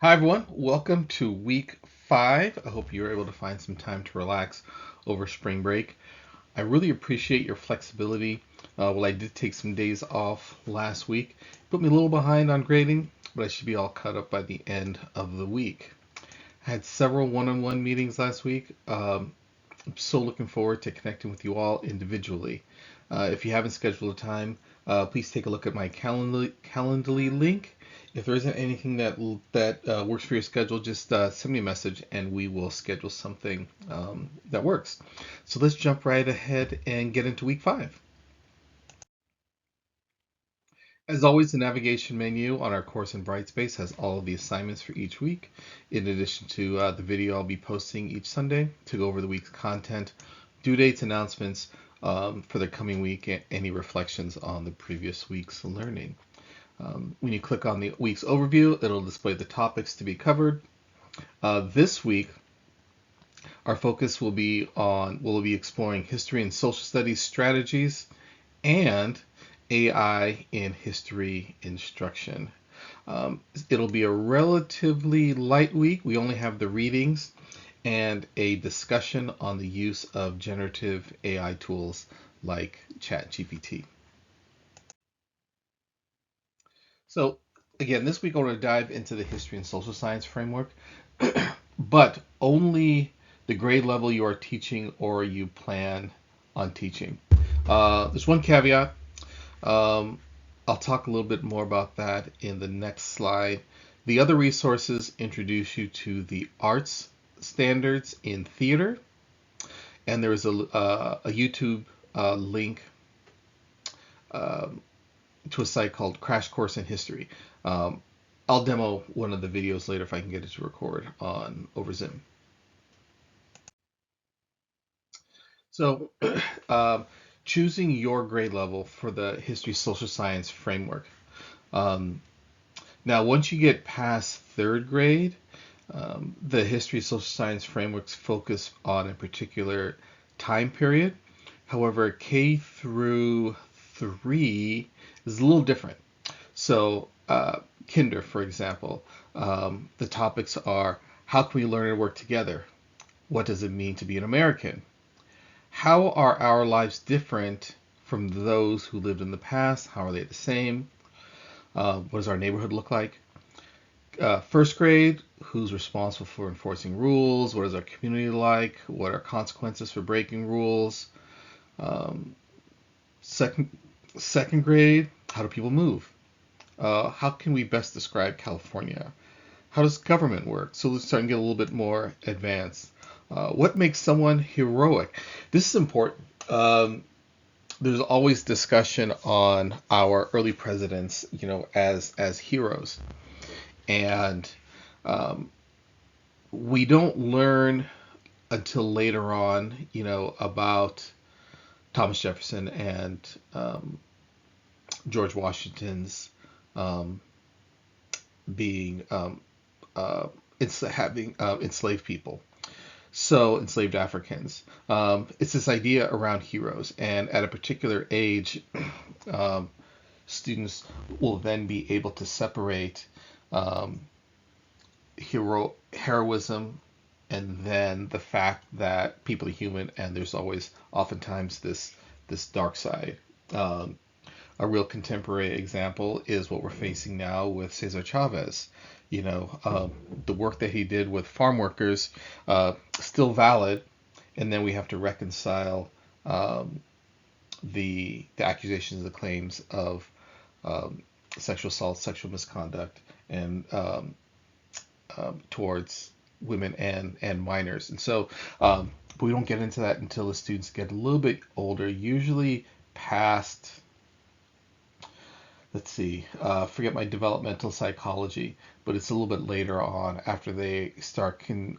Hi, everyone. Welcome to week 5. I hope you were able to find some time to relax over spring break. I really appreciate your flexibility. I did take some days off last week. Put me a little behind on grading, but I should be all caught up by the end of the week. I had several one on one meetings last week. I'm so looking forward to connecting with you all individually. If you haven't scheduled a time, please take a look at my Calendly link. If there isn't anything that works for your schedule, just send me a message and we will schedule something that works. So let's jump right ahead and get into week 5. As always, the navigation menu on our course in Brightspace has all of the assignments for each week, in addition to the video I'll be posting each Sunday to go over the week's content, due dates, announcements for the coming week, and any reflections on the previous week's learning. When you click on the week's overview, it'll display the topics to be covered. This week, our focus we'll be exploring history and social studies strategies and AI in history instruction. It'll be a relatively light week. We only have the readings and a discussion on the use of generative AI tools like ChatGPT. So, again, this week I want to dive into the history and social science framework, but only the grade level you are teaching or you plan on teaching. There's one caveat. Um, I'll talk a little bit more about that in the next slide. The other resources introduce you to the arts standards in theater, and there is a YouTube link um, to a site called Crash Course in History. Um, I'll demo one of the videos later if I can get it to record on over Zoom. So, um, choosing your grade level for the history social science framework. Um, Now, once you get past third grade, the history social science frameworks focus on a particular time period. However, K through 3 is a little different. So, Kinder, for example, the topics are how can we learn and work together? What does it mean to be an American? How are our lives different from those who lived in the past? How are they the same? What does our neighborhood look like? First grade, who's responsible for enforcing rules? What is our community like? What are consequences for breaking rules? Um, second, second grade, how do people move? How can we best describe California? How does government work? So let's start and get a little bit more advanced. What makes someone heroic? This is important. There's always discussion on our early presidents, as heroes, and um, we don't learn until later on, about Thomas Jefferson and George Washington's um, being it's having enslaved people, so enslaved Africans. It's this idea around heroes, and at a particular age, um, students will then be able to separate um, heroism and then the fact that people are human and there's always oftentimes this dark side. Um, a real contemporary example is what we're facing now with Cesar Chavez. The work that he did with farm workers still valid, and then we have to reconcile um, the accusations, the claims of um, sexual assault, sexual misconduct, and towards women and minors. And so we don't get into that until the students get a little bit older, usually past, let's see, forget my developmental psychology, but it's a little bit later on after they start can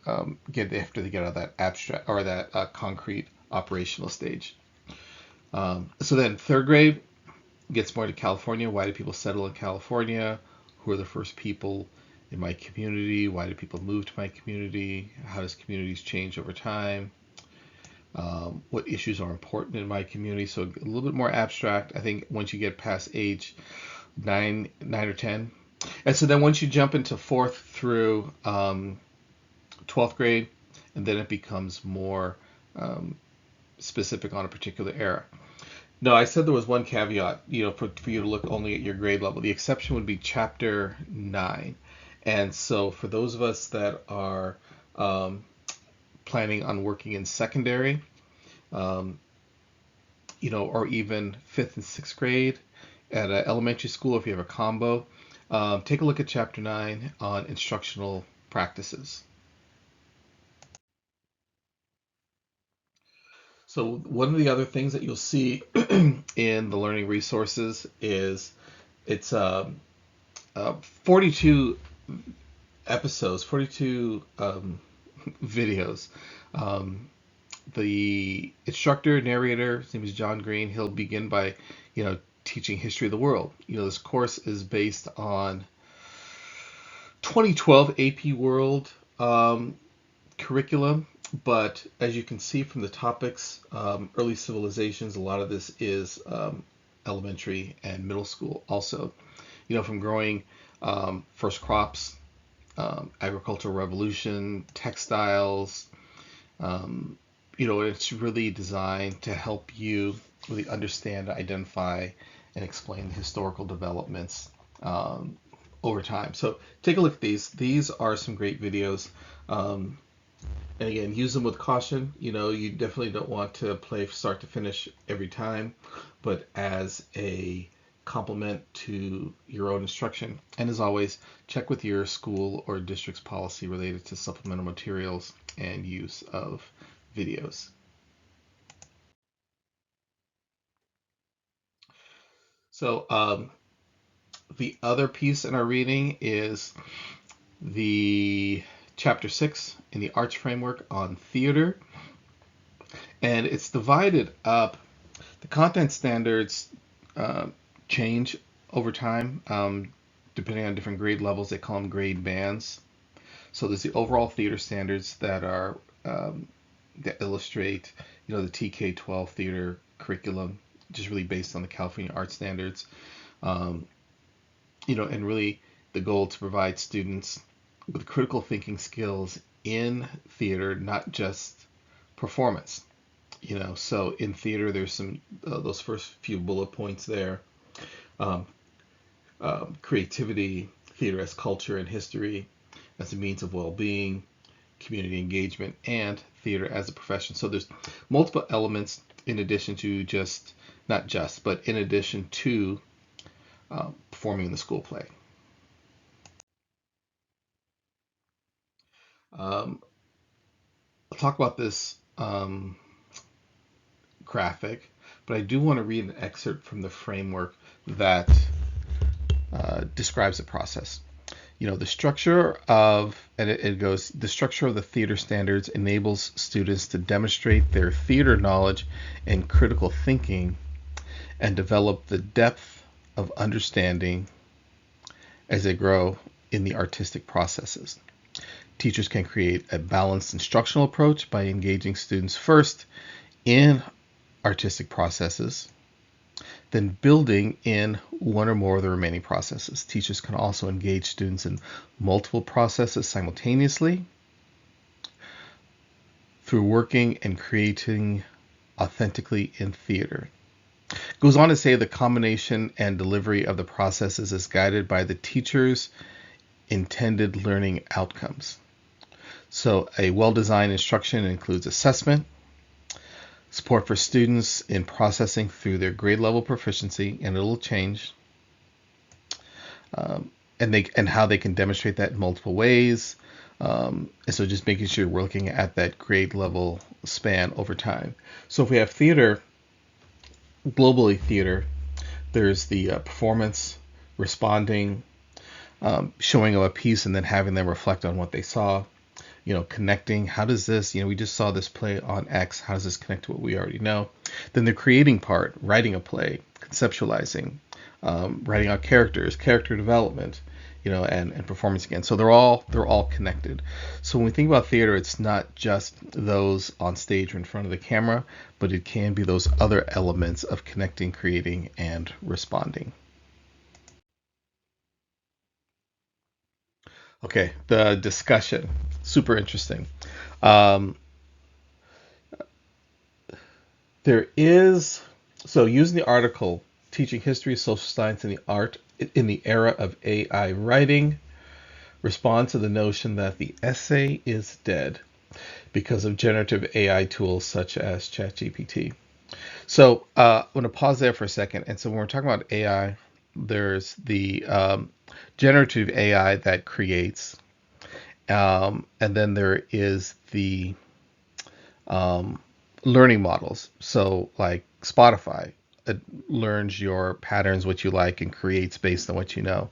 get after they get out of that abstract or that concrete operational stage. So then third grade gets more to California. Why do people settle in California? Who are the first people in my community? Why do people move to my community? How does communities change over time? What issues are important in my community? So a little bit more abstract. I think once you get past age nine or 10, And so then once you jump into fourth through 12th grade, and then it becomes more um, specific on a particular era. No, I said there was one caveat, for you to look only at your grade level. The exception would be chapter 9. And so for those of us that are um, planning on working in secondary, um, or even fifth and sixth grade at an elementary school, if you have a combo, take a look at chapter 9 on instructional practices. So one of the other things that you'll see in the learning resources is it's 42 episodes, 42 videos. Um, the instructor, narrator, his name is John Green. He'll begin by, teaching history of the world. This course is based on 2012 AP World curriculum, but as you can see from the topics, early civilizations, a lot of this is elementary and middle school also. From growing first crops, agricultural revolution, textiles. It's really designed to help you really understand, identify, and explain the historical developments over time. So take a look at these. These are some great videos. And again, use them with caution. You definitely don't want to play start to finish every time, but as a complement to your own instruction. And as always, check with your school or district's policy related to supplemental materials and use of videos. So the other piece in our reading is the chapter 6 in the Arts Framework on theater. And it's divided up. The content standards change over time depending on different grade levels. They call them grade bands. So there's the overall theater standards that are that illustrate, the TK-12 theater curriculum, just really based on the California Art Standards. And really the goal to provide students with critical thinking skills in theater, not just performance. So in theater, there's some those first few bullet points there. Um, Creativity, theater as culture and history, as a means of well-being, community engagement, and theater as a profession. So there's multiple elements in addition to but in addition to performing in the school play. I'll talk about this graphic, but I do want to read an excerpt from the framework that describes the process. The structure of, and it goes, the structure of the theater standards enables students to demonstrate their theater knowledge and critical thinking and develop the depth of understanding as they grow in the artistic processes. Teachers can create a balanced instructional approach by engaging students first in artistic processes, then building in one or more of the remaining processes. Teachers can also engage students in multiple processes simultaneously through working and creating authentically in theater. It goes on to say the combination and delivery of the processes is guided by the teacher's intended learning outcomes. So a well-designed instruction includes assessment, support for students in processing through their grade level proficiency, and it'll change, and how they can demonstrate that in multiple ways. And so just making sure we're looking at that grade level span over time. So if we have theater, globally theater, there's the performance, responding, showing of a piece, and then having them reflect on what they saw. Connecting, how does this, we just saw this play on X, how does this connect to what we already know? Then the creating part, writing a play, conceptualizing, writing out characters, character development, and performance again. So they're all connected. So when we think about theater, it's not just those on stage or in front of the camera, but it can be those other elements of connecting, creating, and responding. Okay, the discussion, super interesting. Um, there is, so using the article, Teaching History, Social Science, and the Art in the Era of AI Writing, respond to the notion that the essay is dead because of generative AI tools such as ChatGPT. So I'm going to pause there for a second. And so when we're talking about AI, there's the generative AI that creates, and then there is the um, learning models. So like Spotify, it learns your patterns, what you like, and creates based on what you know.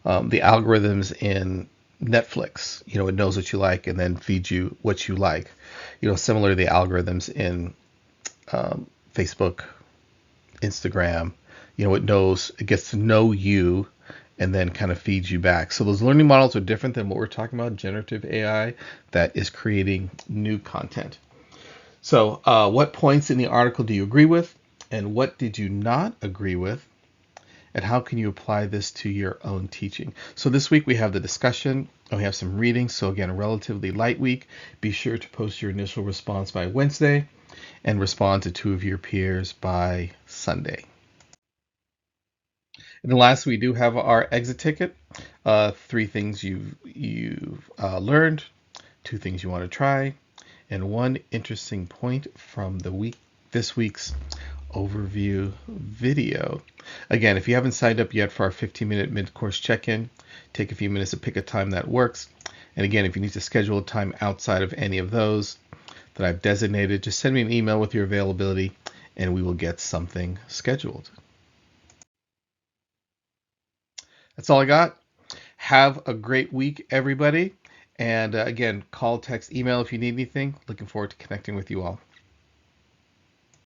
The algorithms in Netflix, it knows what you like and then feeds you what you like. Similar to the algorithms in Facebook, Instagram, it gets to know you and then kind of feeds you back. So those learning models are different than what we're talking about, generative AI that is creating new content. So, what points in the article do you agree with, and what did you not agree with, and how can you apply this to your own teaching? So, this week we have the discussion and we have some reading. So, again, a relatively light week. Be sure to post your initial response by Wednesday and respond to two of your peers by Sunday. And then last, we do have our exit ticket. Three things you've learned, two things you want to try, and one interesting point from this week's overview video. Again, if you haven't signed up yet for our 15-minute mid-course check-in, take a few minutes to pick a time that works. And again, if you need to schedule a time outside of any of those that I've designated, just send me an email with your availability and we will get something scheduled. That's all I got. Have a great week, everybody. And again, call, text, email if you need anything. Looking forward to connecting with you all.